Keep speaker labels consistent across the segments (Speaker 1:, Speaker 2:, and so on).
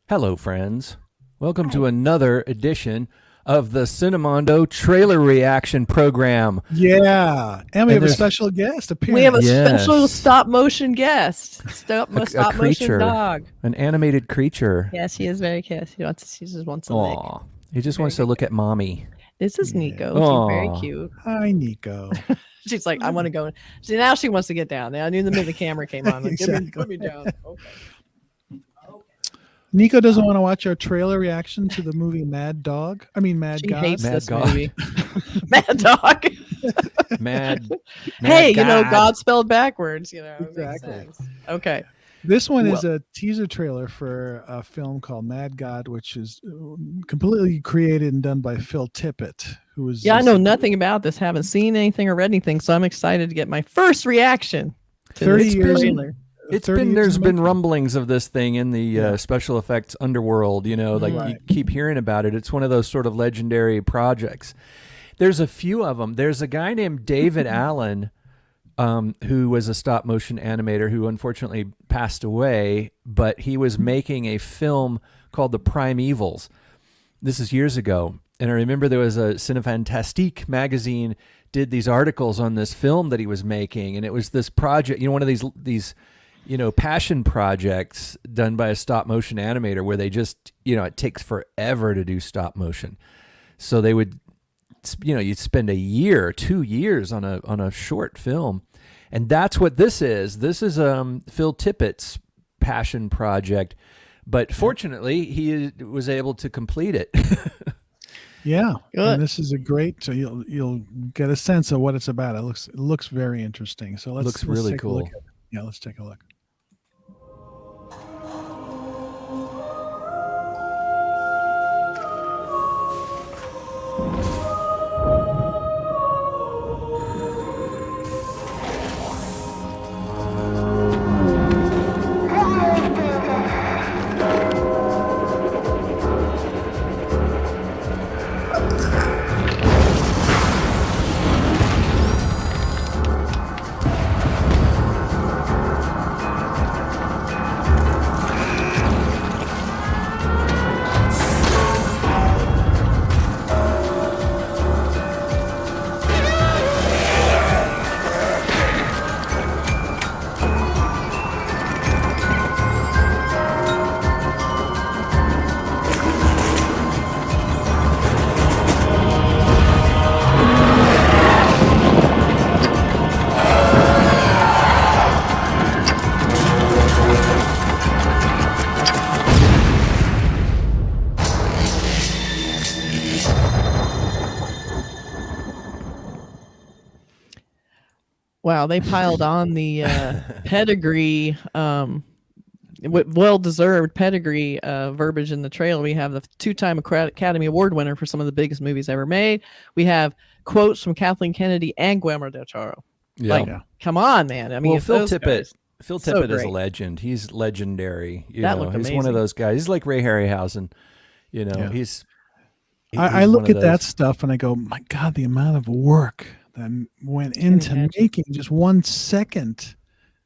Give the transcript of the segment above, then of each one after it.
Speaker 1: Hello, friends. Welcome to another edition of the Cinemondo trailer reaction program.
Speaker 2: Yeah, and we have a
Speaker 1: there's-
Speaker 2: special guest appearing.
Speaker 3: We have a
Speaker 1: Yes.
Speaker 3: special stop motion guest. Stop motion
Speaker 1: creature.
Speaker 3: dog.
Speaker 1: An animated creature.
Speaker 3: Yeah, she is very cute. She just wants a lick.
Speaker 1: Aw. He just wants to look at mommy.
Speaker 3: This is Nico.
Speaker 1: Aw.
Speaker 3: She's very cute.
Speaker 2: Hi, Nico.
Speaker 3: She's like, I want to go. See, now she wants to get down. Now I knew the minute the camera came on. Like,
Speaker 2: Exactly.
Speaker 3: put me down. Okay.
Speaker 2: Nico doesn't want to watch our trailer reaction to the movie Mad God.
Speaker 3: She
Speaker 2: God.
Speaker 3: hates
Speaker 1: Mad
Speaker 3: this
Speaker 1: God.
Speaker 3: movie. Mad Dog.
Speaker 1: Mad.
Speaker 3: Hey,
Speaker 1: God.
Speaker 3: God spelled backwards. It makes
Speaker 2: Exactly.
Speaker 3: sense. Okay.
Speaker 2: This one is a teaser trailer for a film called Mad God, which is completely created and done by Phil Tippett, who was
Speaker 3: Yeah, I know nothing about this. Haven't seen anything or read anything, so I'm excited to get my first reaction. To
Speaker 2: 30
Speaker 3: this
Speaker 2: years.
Speaker 3: trailer.
Speaker 1: It's
Speaker 2: 30
Speaker 1: been
Speaker 2: years
Speaker 1: there's
Speaker 2: in
Speaker 1: been
Speaker 2: making.
Speaker 1: rumblings of this thing in the special effects underworld, like
Speaker 2: Right.
Speaker 1: you keep hearing about it. It's one of those sort of legendary projects. There's a few of them. There's a guy named David Allen who was a stop motion animator who unfortunately passed away, but he was making a film called The Primevals. This is years ago. And I remember there was a Cinefantastique magazine did these articles on this film that he was making, and it was this project, one of these passion projects done by a stop motion animator where they just, it takes forever to do stop motion. So they would, you'd spend a year, 2 years on a short film. And that's what this is. This is Phil Tippett's passion project, but fortunately he was able to complete it.
Speaker 2: Yeah,
Speaker 3: Good.
Speaker 2: and this is a great. So you'll get a sense of what it's about. It looks very interesting. So let's
Speaker 1: really
Speaker 2: take a
Speaker 1: cool.
Speaker 2: look at it. Yeah, let's take a look.
Speaker 3: Wow, they piled on the pedigree, well-deserved pedigree verbiage in the trailer. We have the two-time Academy Award winner for some of the biggest movies ever made. We have quotes from Kathleen Kennedy and Guillermo del Toro. Like, come on, man! I mean,
Speaker 1: Well,
Speaker 3: if
Speaker 1: Phil
Speaker 3: those
Speaker 1: Tippett
Speaker 3: guys-
Speaker 1: Phil
Speaker 3: So
Speaker 1: Tippett is a
Speaker 3: great.
Speaker 1: legend. He's legendary.
Speaker 3: That looked
Speaker 1: He's one
Speaker 3: amazing.
Speaker 1: of those guys. He's like Ray Harryhausen.
Speaker 2: Yeah.
Speaker 1: He's
Speaker 2: I
Speaker 1: one
Speaker 2: look
Speaker 1: of
Speaker 2: at that
Speaker 1: those-
Speaker 2: stuff and I go, my God, the amount of work that went into
Speaker 3: imagine.
Speaker 2: making just 1 second.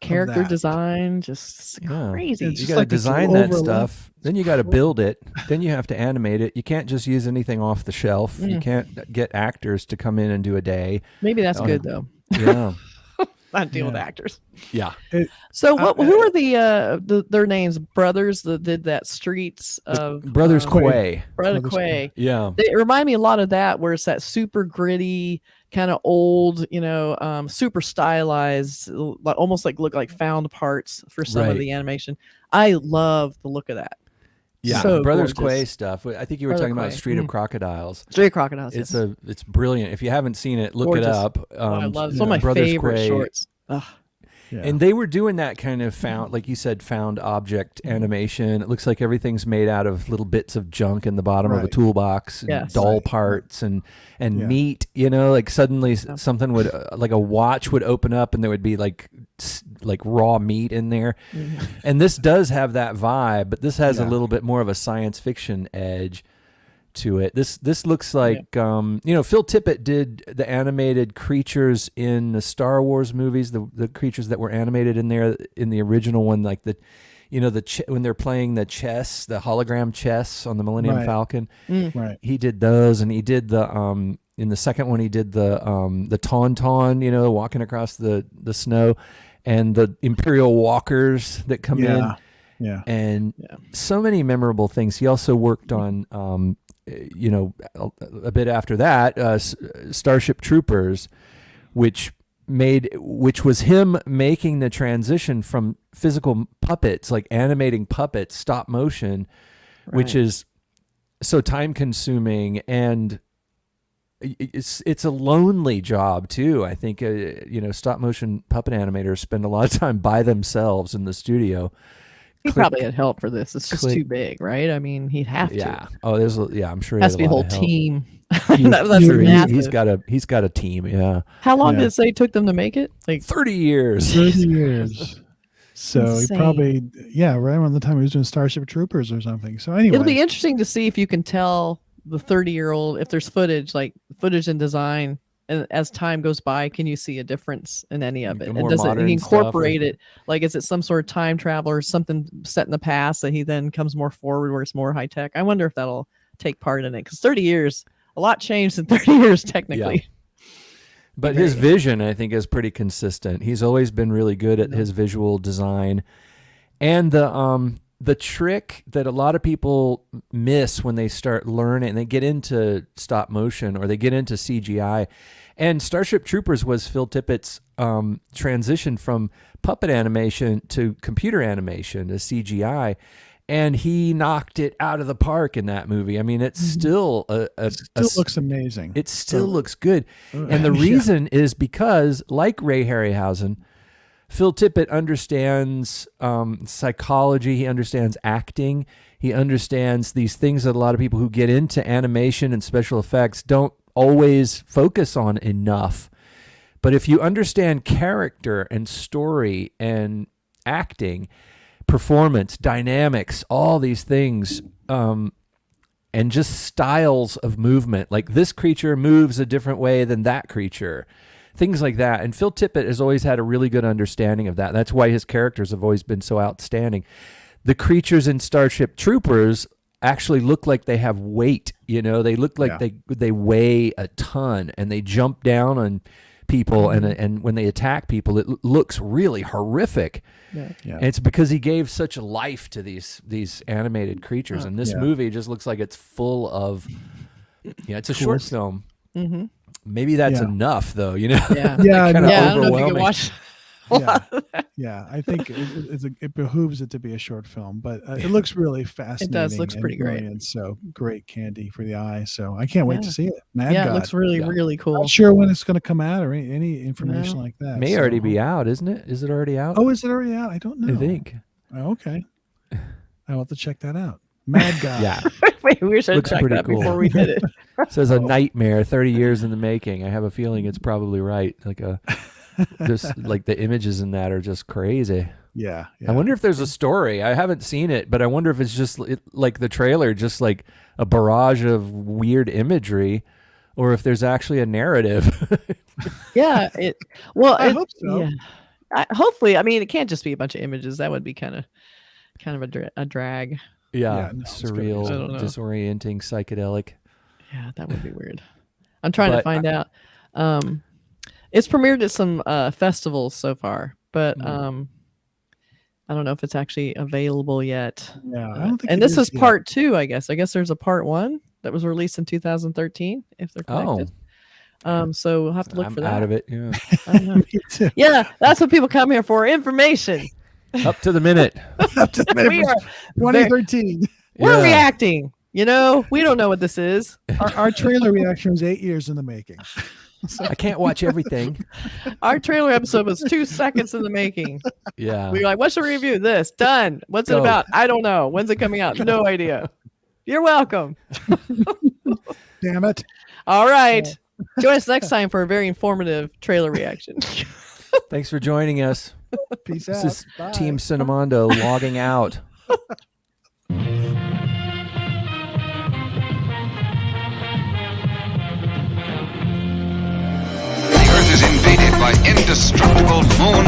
Speaker 3: character
Speaker 2: that.
Speaker 3: design, just
Speaker 1: Yeah.
Speaker 3: crazy.
Speaker 2: It's
Speaker 1: You
Speaker 2: just
Speaker 1: got to
Speaker 2: like it's
Speaker 1: design that
Speaker 2: overlap.
Speaker 1: stuff. Then you got to build it. Then you have to animate it. You can't just use anything off the shelf. You can't get actors to come in and do a day.
Speaker 3: Maybe that's
Speaker 1: Oh.
Speaker 3: good though.
Speaker 1: Yeah.
Speaker 3: Not deal with
Speaker 2: Yeah.
Speaker 3: actors.
Speaker 1: Yeah.
Speaker 3: So who are their names? Brothers that did that Streets of
Speaker 1: Brothers
Speaker 2: Quay.
Speaker 1: Quay.
Speaker 3: Brother
Speaker 2: Brothers
Speaker 3: Quay.
Speaker 1: Yeah.
Speaker 3: They remind me a lot of that, where it's that super gritty, kind of old, super stylized, almost look like found parts for some
Speaker 1: Right.
Speaker 3: of the animation. I love the look of that.
Speaker 1: Yeah.
Speaker 3: So
Speaker 1: Brothers
Speaker 3: gorgeous.
Speaker 1: Quay stuff. I think you were
Speaker 3: Brother
Speaker 1: talking about
Speaker 3: Quay.
Speaker 1: Street of Crocodiles.
Speaker 3: Street Crocodiles.
Speaker 1: It's
Speaker 3: yes.
Speaker 1: it's brilliant. If you haven't seen it, look
Speaker 3: Gorgeous.
Speaker 1: it up.
Speaker 3: Oh, I love it. It's one of my
Speaker 1: Brothers
Speaker 3: favorite
Speaker 1: Quay.
Speaker 3: shorts. Ugh.
Speaker 2: Yeah.
Speaker 1: And they were doing that kind of found, like you said, found object animation. It looks like everything's made out of little bits of junk in the bottom of a
Speaker 2: Right.
Speaker 1: toolbox, and
Speaker 3: Yes.
Speaker 1: doll
Speaker 2: Right.
Speaker 1: parts and
Speaker 2: Yeah.
Speaker 1: meat. Like suddenly something would, like a watch would open up, and there would be like raw meat in there.
Speaker 3: Mhm.
Speaker 1: And this does have that vibe, but this has a
Speaker 2: Yeah.
Speaker 1: little bit more of a science fiction edge to it. This looks like Phil Tippett did the animated creatures in the Star Wars movies, the creatures that were animated in there in the original one, like the you know, when they're playing the chess, the hologram chess on the Millennium Falcon.
Speaker 2: Right.
Speaker 1: He did those, and he did the in the second one he did the Tauntaun, you know, walking across the snow, and the Imperial walkers that come in.
Speaker 2: Yeah.
Speaker 1: And so many memorable things. He also worked on you know, a bit after that, Starship Troopers, which was him making the transition from physical puppets, like animating puppets, stop motion, which is so time consuming, and it's a lonely job too. I think you know, stop motion puppet animators spend a lot of time by themselves in the studio.
Speaker 3: He probably had help for this. It's just too big, right? I mean, he'd have to.
Speaker 1: Yeah. Oh, I'm sure he
Speaker 3: has to be a whole
Speaker 1: help.
Speaker 3: team.
Speaker 1: He's got a team. Yeah.
Speaker 3: How long did it say it took them to make it? Like
Speaker 1: 30 years.
Speaker 2: 30 years. So
Speaker 3: insane.
Speaker 2: he probably, right around the time he was doing Starship Troopers or something. So anyway,
Speaker 3: it'll be interesting to see if you can tell the 30-year-old, if there's footage and design, and as time goes by, can you see a difference in any of it? And does it incorporate it? Like, is it some sort of time travel or something set in the past that he then comes more forward where it's more high tech? I wonder if that'll take part in it, because 30 years, a lot changed in 30 years technically.
Speaker 1: Yeah. But his vision, I think, is pretty consistent. He's always been really good at his visual design, and the trick that a lot of people miss when they start learning, they get into stop motion or they get into CGI. And Starship Troopers was Phil Tippett's transition from puppet animation to computer animation to CGI. And he knocked it out of the park in that movie. I mean, it's still
Speaker 2: looks amazing.
Speaker 1: It still looks good. And the reason is because, like Ray Harryhausen, Phil Tippett understands psychology. He understands acting. He understands these things that a lot of people who get into animation and special effects don't always focus on enough. But if you understand character and story and acting, performance, dynamics, all these things, and just styles of movement, like this creature moves a different way than that creature, things like that. And Phil Tippett has always had a really good understanding of that. That's why his characters have always been so outstanding. The creatures in Starship Troopers actually look like they have weight. You know, they look like they weigh a ton, and they jump down on people, and when they attack people, it looks really horrific. And it's because he gave such life to these animated creatures, and this movie just looks like it's full of it's a short film. Maybe that's enough, though. You know,
Speaker 3: I
Speaker 1: don't
Speaker 3: know if you can watch.
Speaker 2: I think it behooves it to be a short film, but it looks really fascinating.
Speaker 3: It does. Looks pretty great.
Speaker 2: So great candy for the eye. So I can't wait to see it. Mad God.
Speaker 3: It looks really, really cool.
Speaker 2: Not sure when it's going to come out or any information like that.
Speaker 1: May already be out, isn't it? Is it already out?
Speaker 2: Oh, is it already out? I don't know.
Speaker 1: I think.
Speaker 2: Oh, okay. I'll have to check that out. Mad God.
Speaker 3: Wait, we should have checked that before we did it.
Speaker 1: Says a nightmare, 30 years in the making. I have a feeling it's probably right. Just like the images in that are just crazy.
Speaker 2: Yeah.
Speaker 1: I wonder if there's a story. I haven't seen it, but I wonder if it's just like the trailer, just like a barrage of weird imagery, or if there's actually a narrative.
Speaker 3: I
Speaker 2: hope so.
Speaker 3: Yeah. Hopefully, I mean, it can't just be a bunch of images. That would be kind of a drag.
Speaker 1: Surreal, disorienting, psychedelic.
Speaker 3: Yeah, that would be weird. I'm trying to find out. It's premiered at some festivals so far, but I don't know if it's actually available yet.
Speaker 2: Yeah, I don't think.
Speaker 3: And this is part 2, I guess. I guess there's a part 1 that was released in 2013, if they're connected. So we'll have to look for that.
Speaker 1: Out of it. Yeah.
Speaker 2: Me too.
Speaker 3: Yeah, that's what people come here for. Information.
Speaker 1: Up to the minute.
Speaker 2: Up to the minute.
Speaker 3: We are
Speaker 2: 2013.
Speaker 3: We're reacting. You know, we don't know what this is.
Speaker 2: Our trailer reaction was 8 years in the making.
Speaker 1: I can't watch everything.
Speaker 3: Our trailer episode was 2 seconds in the making.
Speaker 1: Yeah.
Speaker 3: We were like, what's the review? This. Done. What's it about? I don't know. When's it coming out? No idea. You're welcome.
Speaker 2: Damn it.
Speaker 3: All right. Join us next time for a very informative trailer reaction.
Speaker 1: Thanks for joining us.
Speaker 2: Peace
Speaker 1: this
Speaker 2: out.
Speaker 1: This is
Speaker 2: Bye.
Speaker 1: Team Cinemondo logging out.
Speaker 4: Is invaded by indestructible moon